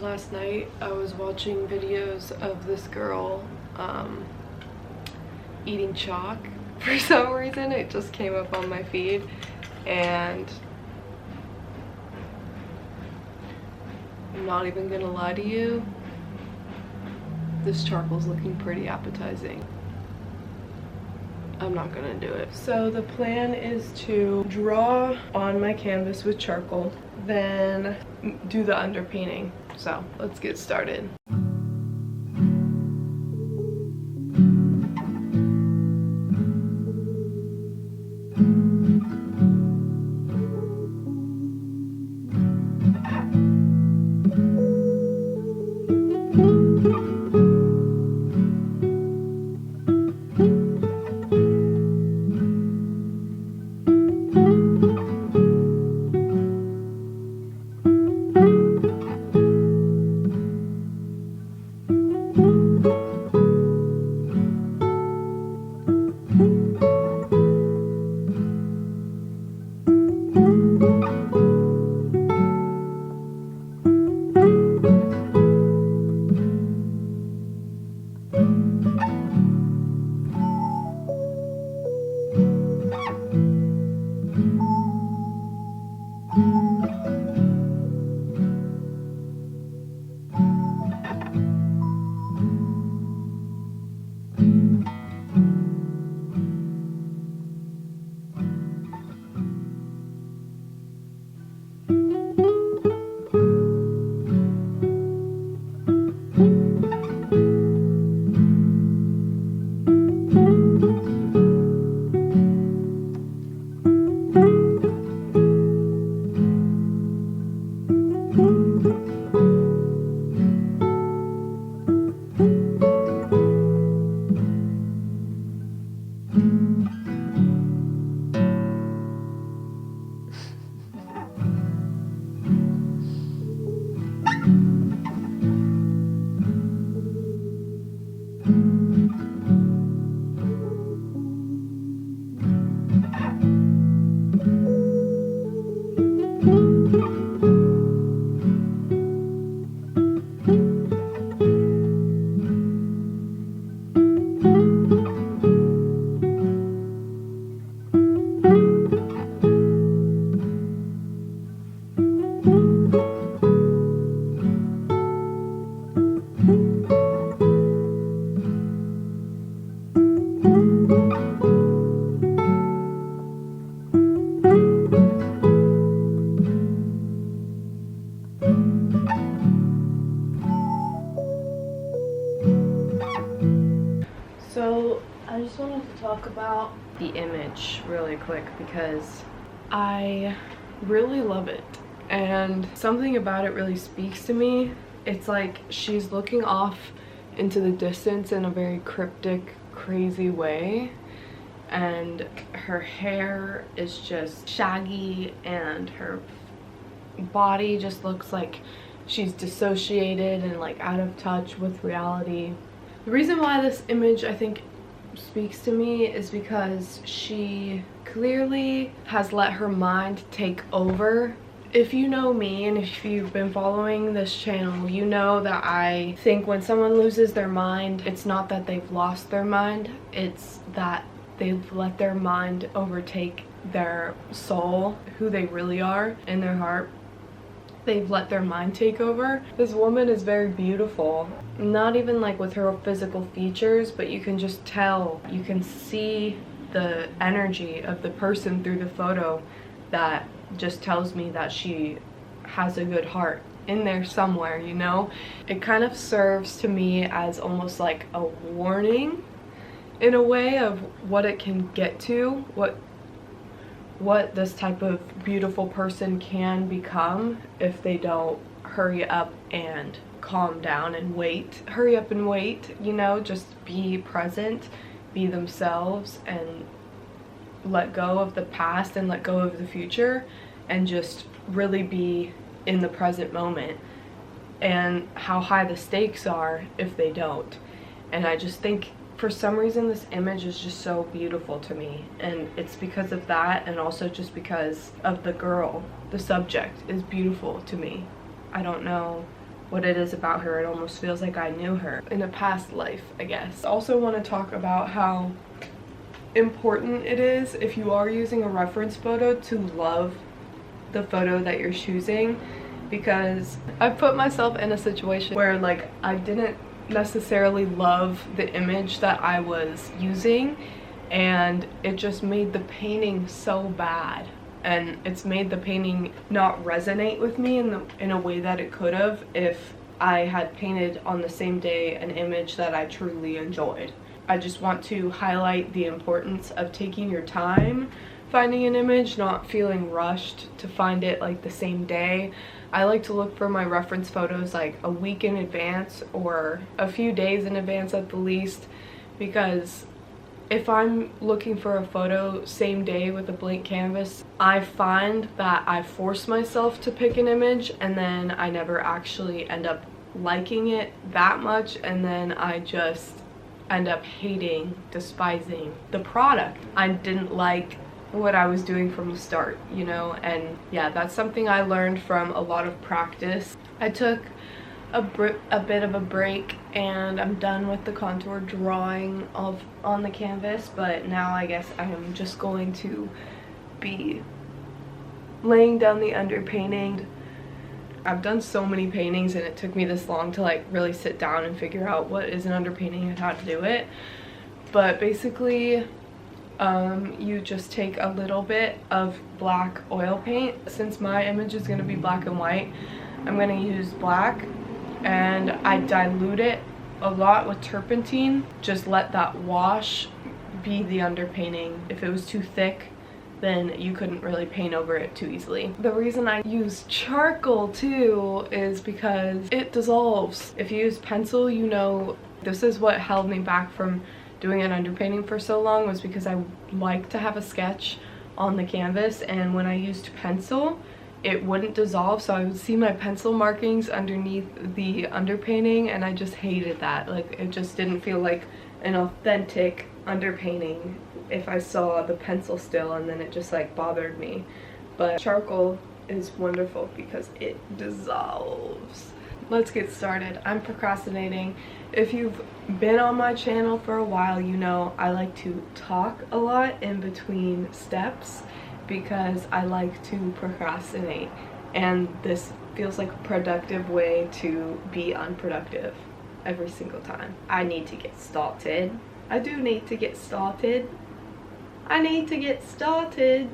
Last night I was watching videos of this girl eating chalk. For some reason it just came up on my feed, and I'm not even gonna lie to you, this charcoal's looking pretty appetizing. I'm not gonna do it. So the plan is to draw on my canvas with charcoal, then do the underpainting. So let's get started. So I just wanted to talk about the image really quick because I really love it, and something about it really speaks to me. It's like she's looking off into the distance in a very cryptic, crazy way, and her hair is just shaggy and her body just looks like she's dissociated and like out of touch with reality. The reason why this image I think speaks to me is because she clearly has let her mind take over. If you know me and if you've been following this channel, you know that I think when someone loses their mind, it's not that they've lost their mind, it's that they've let their mind overtake their soul, who they really are in their heart. They've let their mind take over. This woman is very beautiful, not even like with her physical features, but you can just tell, you can see the energy of the person through the photo that just tells me that she has a good heart in there somewhere, you know? It kind of serves to me as almost like a warning in a way of what it can get to, what this type of beautiful person can become if they don't hurry up and calm down and wait. Hurry up and wait, you know, just be present, be themselves, and let go of the past and let go of the future and just really be in the present moment, and how high the stakes are if they don't. And I just think for some reason this image is just so beautiful to me, and it's because of that, and also just because of the girl. The subject is beautiful to me. I don't know what it is about her. It almost feels like I knew her in a past life, I guess. I also want to talk about how important it is, if you are using a reference photo, to love the photo that you're choosing, because I've put myself in a situation where like I didn't necessarily love the image that I was using, and it just made the painting so bad, and it's made the painting not resonate with me in a way that it could have if I had painted on the same day an image that I truly enjoyed. I just want to highlight the importance of taking your time finding an image, not feeling rushed to find it like the same day. I like to look for my reference photos like a week in advance or a few days in advance at the least, because if I'm looking for a photo same day with a blank canvas, I find that I force myself to pick an image and then I never actually end up liking it that much, and then I just end up hating, despising the product. I didn't like what I was doing from the start, you know, and yeah, that's something I learned from a lot of practice. I took a bit of a break and I'm done with the contour drawing on the canvas, but now I guess I am just going to be laying down the underpainting. I've done so many paintings and it took me this long to like really sit down and figure out what is an underpainting and how to do it, but basically you just take a little bit of black oil paint. Since my image is going to be black and white, I'm going to use black, and I dilute it a lot with turpentine. Just let that wash be the underpainting. If it was too thick, then you couldn't really paint over it too easily. The reason I use charcoal too is because it dissolves. If you use pencil, you know, this is what held me back from doing an underpainting for so long, was because I like to have a sketch on the canvas, and when I used pencil it wouldn't dissolve, so I would see my pencil markings underneath the underpainting, and I just hated that. Like, it just didn't feel like an authentic underpainting if I saw the pencil still, and then it just like bothered me. But charcoal is wonderful because it dissolves. Let's get started. I'm procrastinating. If you've been on my channel for a while, you know I like to talk a lot in between steps because I like to procrastinate, and this feels like a productive way to be unproductive every single time. I need to get started. I do need to get started. I need to get started.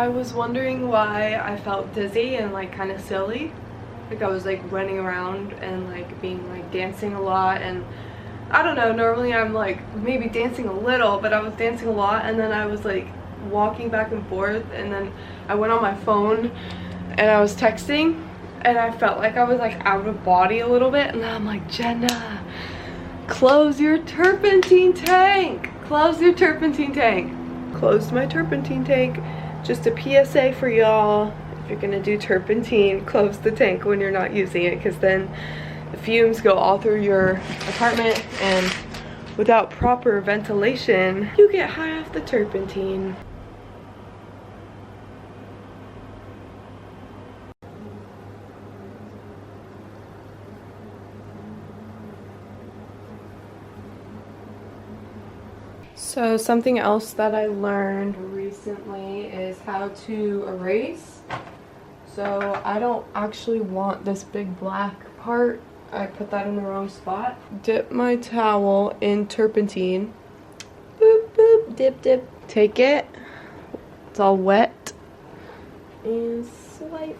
I was wondering why I felt dizzy and like kind of silly. Like I was like running around and like being like dancing a lot, and I don't know, normally I'm like maybe dancing a little, but I was dancing a lot, and then I was like walking back and forth, and then I went on my phone and I was texting, and I felt like I was like out of body a little bit, and then I'm like, Jenna, close your turpentine tank, close your turpentine tank. Closed my turpentine tank. Just a PSA for y'all, if you're gonna do turpentine, close the tank when you're not using it, because then the fumes go all through your apartment, and without proper ventilation, you get high off the turpentine. So something else that I learned recently is how to erase. So I don't actually want this big black part. I put that in the wrong spot. Dip my towel in turpentine. Boop, boop, dip, dip. Take it. It's all wet. And swipe.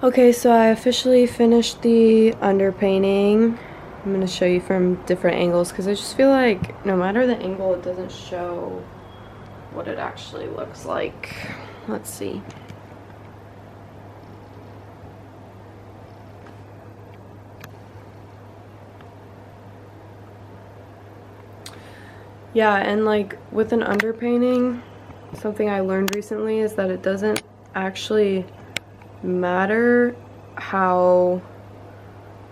Okay, so I officially finished the underpainting. I'm going to show you from different angles because I just feel like no matter the angle, it doesn't show what it actually looks like. Let's see. Yeah, and like with an underpainting, something I learned recently is that it doesn't actually matter how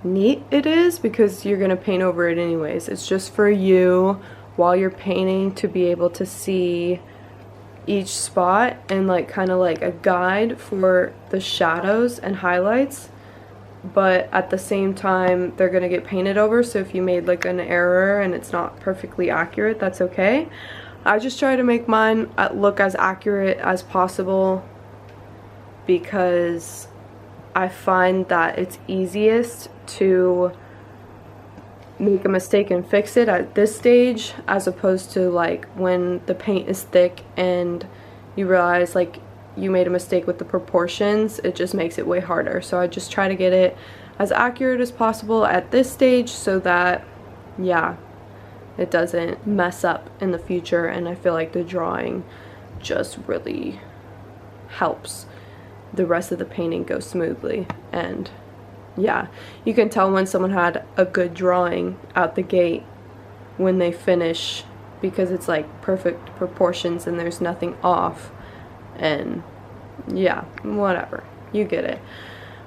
neat it is because you're gonna paint over it anyways. It's just for you while you're painting to be able to see each spot and like kind of like a guide for the shadows and highlights, but at the same time they're gonna get painted over, so if you made like an error and it's not perfectly accurate, that's okay. I just try to make mine look as accurate as possible because I find that it's easiest to make a mistake and fix it at this stage as opposed to like when the paint is thick and you realize like you made a mistake with the proportions. It just makes it way harder. So I just try to get it as accurate as possible at this stage so that, yeah, it doesn't mess up in the future. And I feel like the drawing just really helps the rest of the painting go smoothly. And yeah, you can tell when someone had a good drawing out the gate when they finish because it's like perfect proportions and there's nothing off, and yeah, whatever, you get it.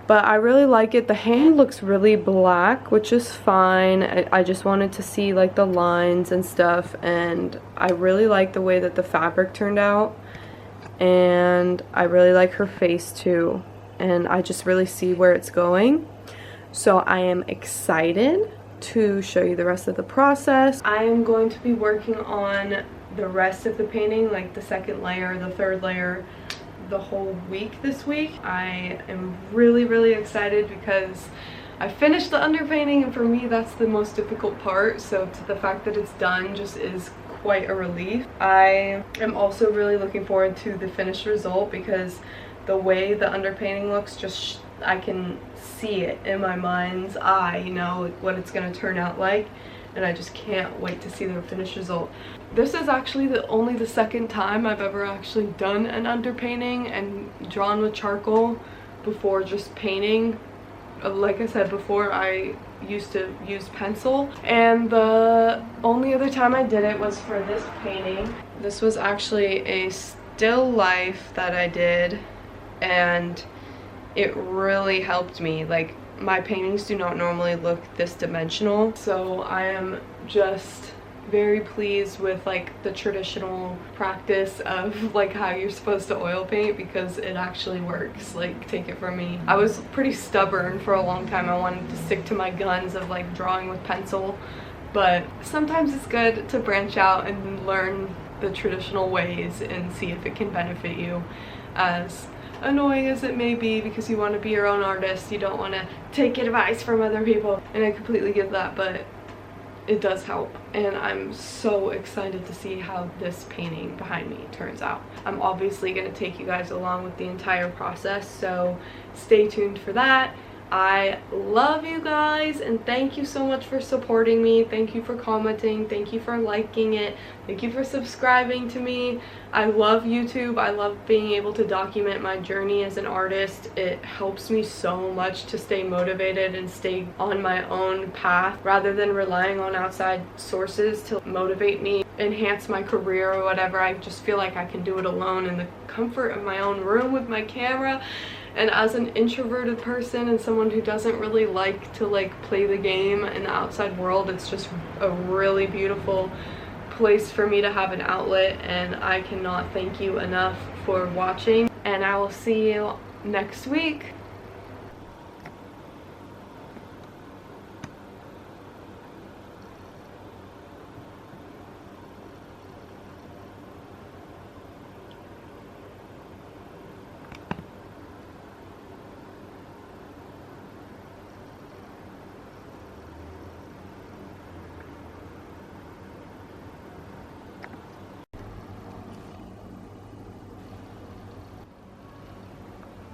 But I really like it. The hand looks really black, which is fine. I just wanted to see like the lines and stuff, and I really like the way that the fabric turned out, and I really like her face too, and I just really see where it's going. So I am excited to show you the rest of the process. I am going to be working on the rest of the painting, like the second layer, the third layer, the whole week this week. I am really excited because I finished the underpainting, and for me that's the most difficult part, so the fact that it's done just is quite a relief. I am also really looking forward to the finished result because the way the underpainting looks, just I can see it in my mind's eye, you know, what it's gonna turn out like, and I just can't wait to see the finished result. This is actually only the second time I've ever actually done an underpainting and drawn with charcoal before just painting. Like I said before, I used to use pencil, and the only other time I did it was for this painting. This was actually a still life that I did, and it really helped me. Like, my paintings do not normally look this dimensional, so I am just very pleased with like the traditional practice of like how you're supposed to oil paint, because it actually works. Like, take it from me, I was pretty stubborn for a long time. I wanted to stick to my guns of like drawing with pencil, but sometimes it's good to branch out and learn the traditional ways and see if it can benefit you, as annoying as it may be, because you want to be your own artist. You don't want to take advice from other people, and I completely get that, but it does help, and I'm so excited to see how this painting behind me turns out. I'm obviously going to take you guys along with the entire process, so stay tuned for that. I love you guys, and thank you so much for supporting me. Thank you for commenting, thank you for liking it, thank you for subscribing to me. I love YouTube. I love being able to document my journey as an artist. It helps me so much to stay motivated and stay on my own path rather than relying on outside sources to motivate me, enhance my career or whatever. I just feel like I can do it alone in the comfort of my own room with my camera. And as an introverted person and someone who doesn't really like to like play the game in the outside world, it's just a really beautiful place for me to have an outlet, and I cannot thank you enough for watching, and I will see you next week.